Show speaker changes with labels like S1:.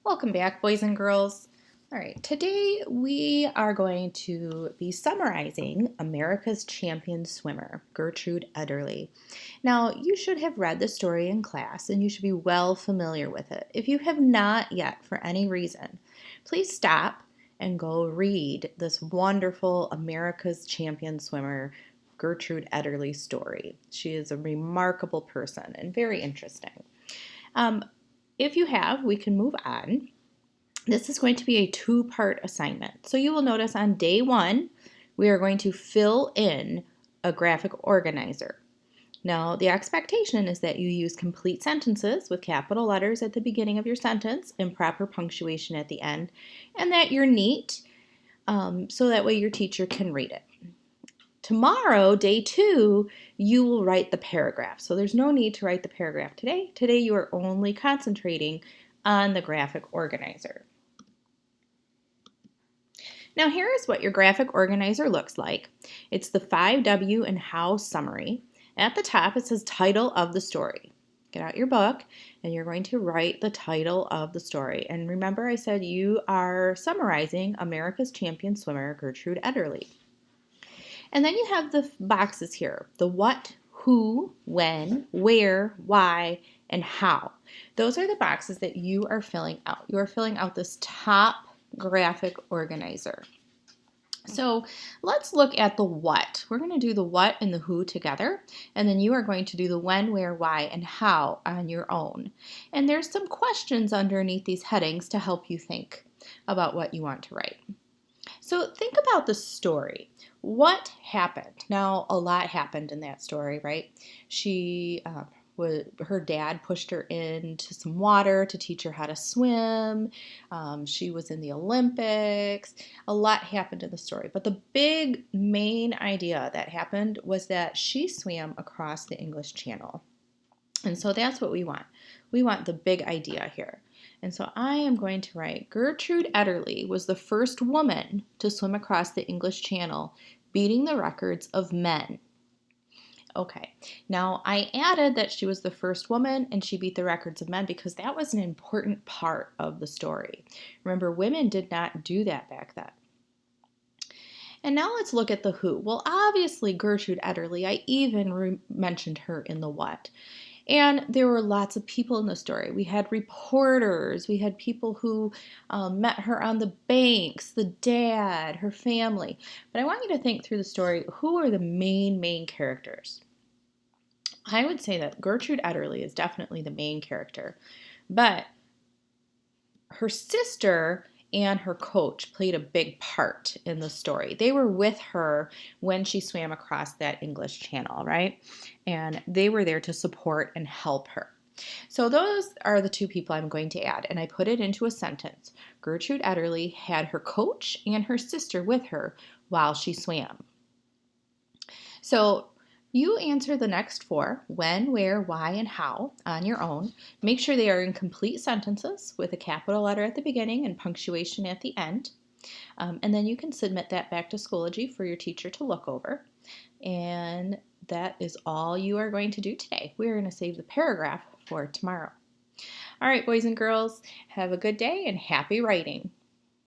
S1: Welcome back, boys and girls. All right, today we are going to be summarizing America's champion swimmer, Gertrude Ederle. Now, you should have read the story in class and you should be well familiar with it. If you have not yet, for any reason, please stop and go read this wonderful America's champion swimmer, Gertrude Ederle story. She is a remarkable person and very interesting. Um, if you have, we can move on. This is going to be a two-part assignment. So you will notice on day one, we are going to fill in a graphic organizer. Now, the expectation is that you use complete sentences with capital letters at the beginning of your sentence and proper punctuation at the end, and that you're neat so that way your teacher can read it. Tomorrow, day two, you will write the paragraph. So there's no need to write the paragraph today. Today, you are only concentrating on the graphic organizer. Now here is what your graphic organizer looks like. It's the 5W and How summary. At the top it says title of the story. Get out your book and you're going to write the title of the story. And remember I said you are summarizing America's champion swimmer Gertrude Ederle. And then you have the boxes here, the what, who, when, where, why, and how. Those are the boxes that you are filling out. You are filling out this top graphic organizer. So let's look at the what. We're going to do the what and the who together, and then you are going to do the when, where, why, and how on your own. And there's some questions underneath these headings to help you think about what you want to write. So think about the story. What happened? Now, a lot happened in that story, right? Her dad pushed her into some water to teach her how to swim. She was in the Olympics. A lot happened in the story. But the big main idea that happened was that she swam across the English Channel. And so that's what we want. We want the big idea here. And so I am going to write, Gertrude Ederle was the first woman to swim across the English Channel, beating the records of men. Okay, now I added that she was the first woman and she beat the records of men because that was an important part of the story. Remember, women did not do that back then. And now let's look at the who. Well, obviously Gertrude Ederle, I even mentioned her in the what. And there were lots of people in the story. We had reporters, we had people who met her on the banks, the dad, her family. But I want you to think through the story, who are the main characters? I would say that Gertrude Ederle is definitely the main character, but her sister and her coach played a big part in the story. They were with her when she swam across that English Channel, right? And they were there to support and help her. So those are the two people I'm going to add, and I put it into a sentence. Gertrude Ederle had her coach and her sister with her while she swam. So you answer the next four, when, where, why, and how, on your own. Make sure they are in complete sentences with a capital letter at the beginning and punctuation at the end. And then you can submit that back to Schoology for your teacher to look over. And that is all you are going to do today. We're going to save the paragraph for tomorrow. All right, boys and girls, have a good day and happy writing.